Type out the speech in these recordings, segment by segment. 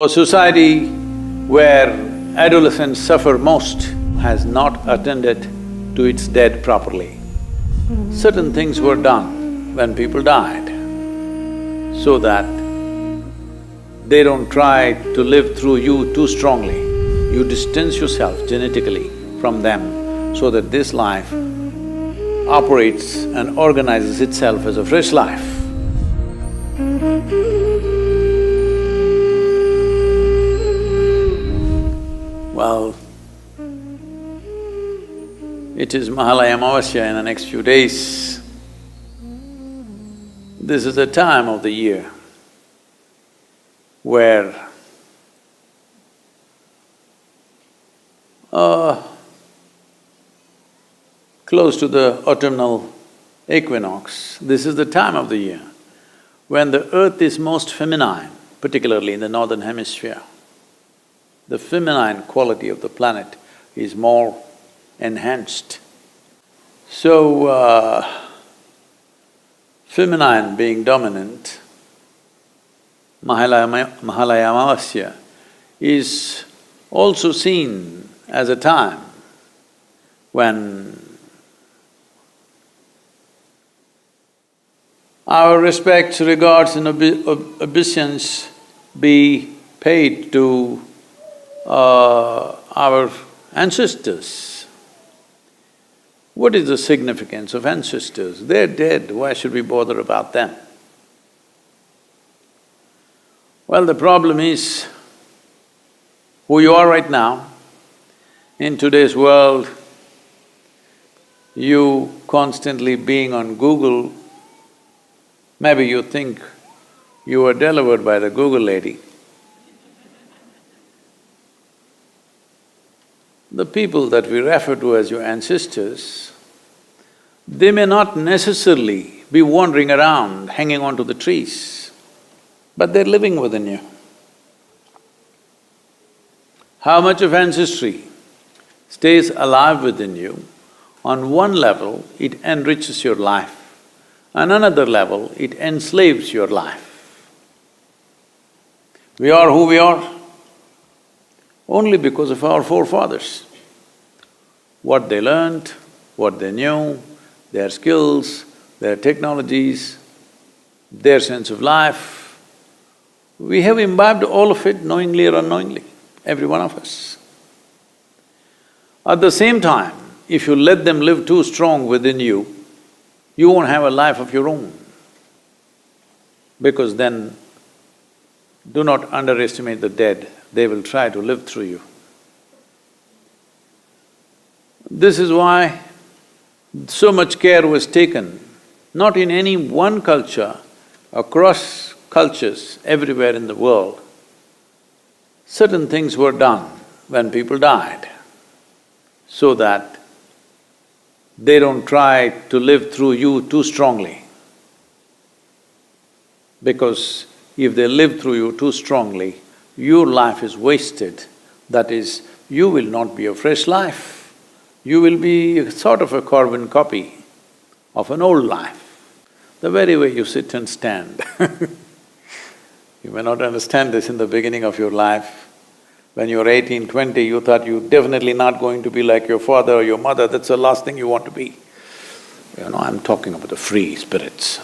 A society where adolescents suffer most has not attended to its dead properly. Certain things were done when people died so that they don't try to live through you too strongly. You distance yourself genetically from them so that this life operates and organizes itself as a fresh life. Well, it is Mahalaya Amavasya in the next few days. This is a time of the year where close to the autumnal equinox, this is the time of the year when the earth is most feminine, particularly in the northern hemisphere. The feminine quality of the planet is more enhanced. So, feminine being dominant, Mahalaya Amavasya is also seen as a time when our respects, regards and obeisance be paid to our ancestors. What is the significance of ancestors? They're dead, why should we bother about them? Well, the problem is, who you are right now, in today's world, you constantly being on Google, maybe you think you were delivered by the Google lady. The people that we refer to as your ancestors, they may not necessarily be wandering around, hanging on to the trees, but they're living within you. How much of ancestry stays alive within you? On one level, it enriches your life. On another level, it enslaves your life. We are who we are only because of our forefathers. What they learned, what they knew, their skills, their technologies, their sense of life, we have imbibed all of it knowingly or unknowingly, every one of us. At the same time, if you let them live too strong within you, you won't have a life of your own. Because then, do not underestimate the dead, they will try to live through you. This is why so much care was taken, not in any one culture, across cultures everywhere in the world. Certain things were done when people died so that they don't try to live through you too strongly. Because if they live through you too strongly, your life is wasted. That is, you will not be a fresh life. You will be sort of a carbon copy of an old life. The very way you sit and stand You may not understand this in the beginning of your life. When you were 18, 20, you thought you're definitely not going to be like your father or your mother, that's the last thing you want to be. You know, I'm talking about the free spirits.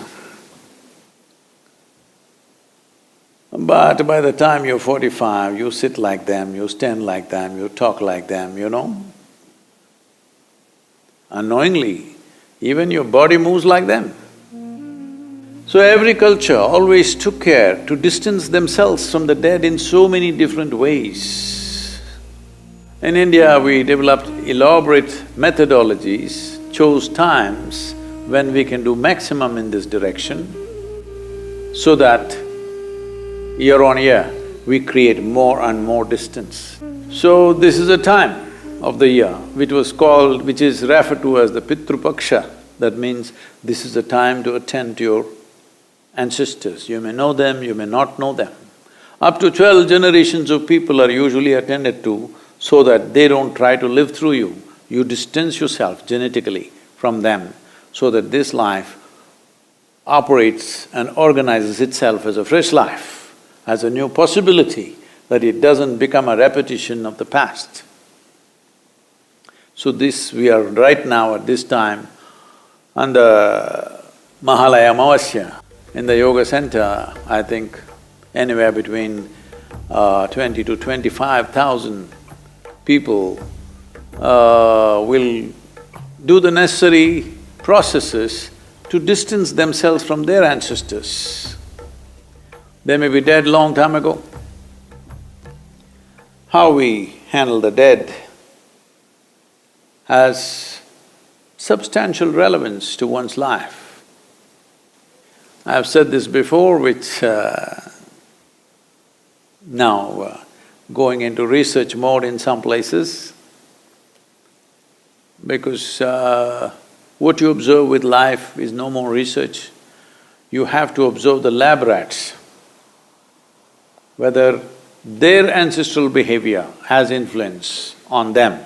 But by the time you're 45, you sit like them, you stand like them, you talk like them, you know. Unknowingly, even your body moves like them. So every culture always took care to distance themselves from the dead in so many different ways. In India, we developed elaborate methodologies, chose times when we can do maximum in this direction, so that year on year, we create more and more distance. So this is a time of the year which is referred to as the Pitru Paksha. That means this is a time to attend to your ancestors. You may know them, you may not know them. Up to 12 generations of people are usually attended to so that they don't try to live through you. You distance yourself genetically from them so that this life operates and organizes itself as a fresh life, as a new possibility, that it doesn't become a repetition of the past. So this, we are right now at this time on the Mahalaya Amavasya in the yoga center, I think anywhere between 20 to 25,000 people will do the necessary processes to distance themselves from their ancestors. They may be dead long time ago. How we handle the dead has substantial relevance to one's life. I've said this before, which now going into research mode in some places, because what you observe with life is no more research. You have to observe the lab rats, whether their ancestral behavior has influence on them.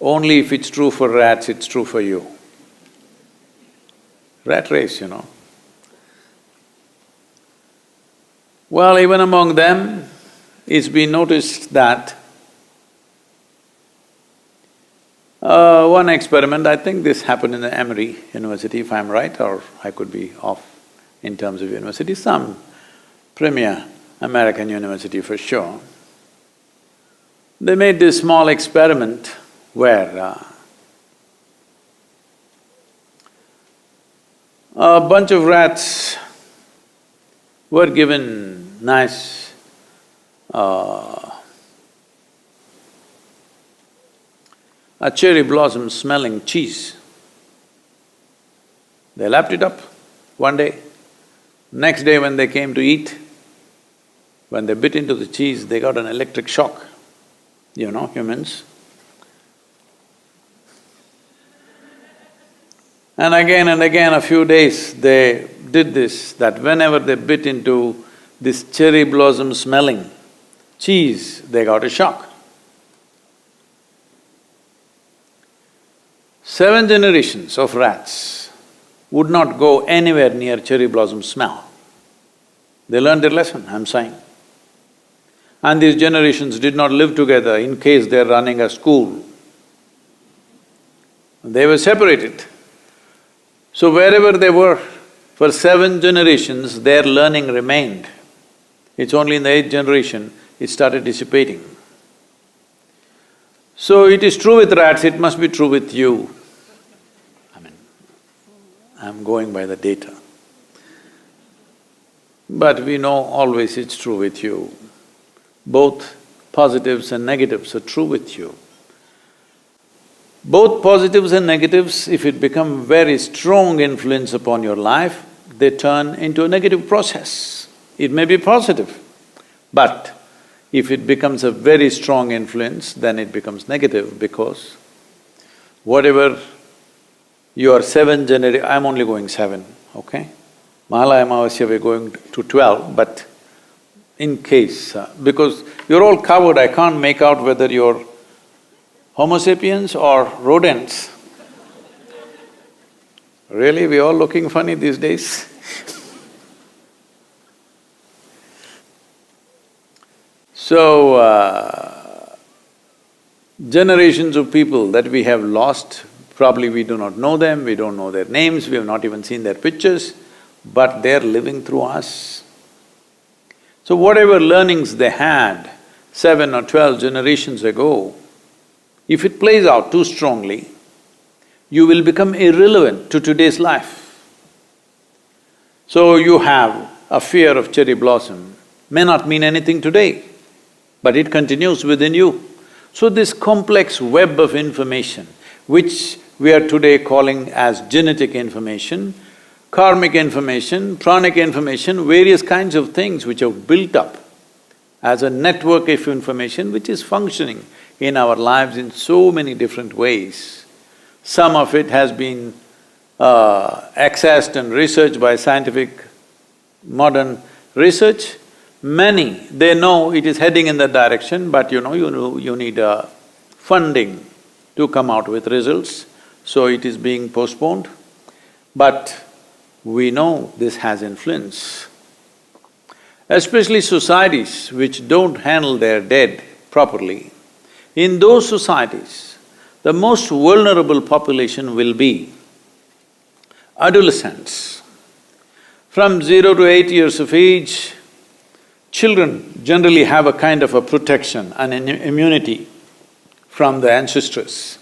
Only if it's true for rats, it's true for you. Rat race, you know. Well, even among them, it's been noticed that one experiment, I think this happened in the Emory University, if I'm right, or I could be off in terms of university, some premier American university for sure. They made this small experiment where a bunch of rats were given nice a cherry blossom smelling cheese. They lapped it up one day. Next day when they came to eat, when they bit into the cheese, they got an electric shock. You know, humans. And again, a few days, they did this, that whenever they bit into this cherry blossom smelling cheese, they got a shock. 7 generations of rats would not go anywhere near cherry blossom smell. They learned their lesson, I'm saying. And these generations did not live together in case they're running a school. They were separated. So wherever they were, for 7 generations, their learning remained. It's only in the 8th generation, it started dissipating. So it is true with rats, it must be true with you. I mean, I'm going by the data. But we know always it's true with you. Both positives and negatives are true with you. Both positives and negatives, if it become very strong influence upon your life, they turn into a negative process. It may be positive, but if it becomes a very strong influence, then it becomes negative because whatever your 7 I'm only going 7, okay? Mahalaya Amavasya we're going to 12, but in case, because you're all covered, I can't make out whether you're Homo sapiens or rodents. Really, we all looking funny these days? So, generations of people that we have lost, probably we do not know them, we don't know their names, we have not even seen their pictures, but they're living through us. So whatever learnings they had 7 or 12 generations ago, if it plays out too strongly, you will become irrelevant to today's life. So you have a fear of cherry blossom, may not mean anything today, but it continues within you. So this complex web of information, which we are today calling as genetic information, karmic information, pranic information, various kinds of things which have built up as a network of information which is functioning in our lives in so many different ways. Some of it has been accessed and researched by scientific modern research. Many, they know it is heading in that direction, but you need funding to come out with results, so it is being postponed. But we know this has influence. especially societies which don't handle their dead properly. In those societies, the most vulnerable population will be adolescents. From 0 to 8 years of age, children generally have a kind of a protection and an immunity from the ancestors.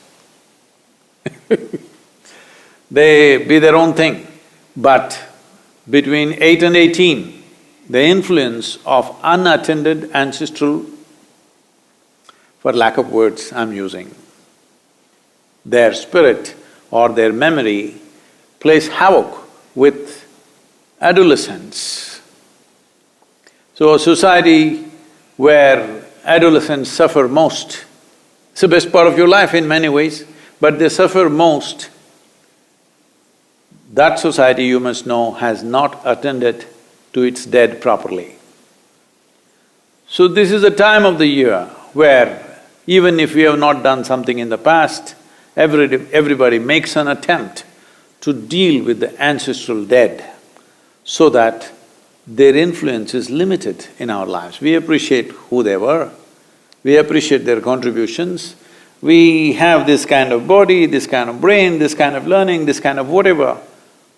They be their own thing, but between 8 and 18, the influence of unattended ancestral, for lack of words I'm using, their spirit or their memory plays havoc with adolescents. So a society where adolescents suffer most, it's the best part of your life in many ways, but they suffer most, that society, you must know, has not attended to its dead properly. So this is a time of the year where even if we have not done something in the past, everybody makes an attempt to deal with the ancestral dead so that their influence is limited in our lives. We appreciate who they were, we appreciate their contributions, we have this kind of body, this kind of brain, this kind of learning, this kind of whatever.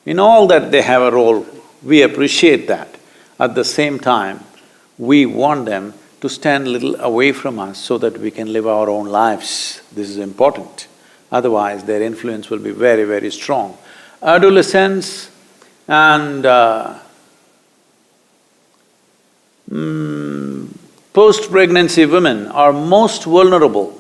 In all that they have a role, we appreciate that. At the same time, we want them to stand a little away from us so that we can live our own lives. This is important. Otherwise, their influence will be very, very strong. Adolescents and post-pregnancy women are most vulnerable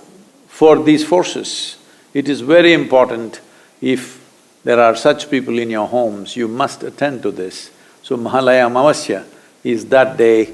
for these forces. It is very important. If there are such people in your homes, you must attend to this. So Mahalaya Amavasya is that day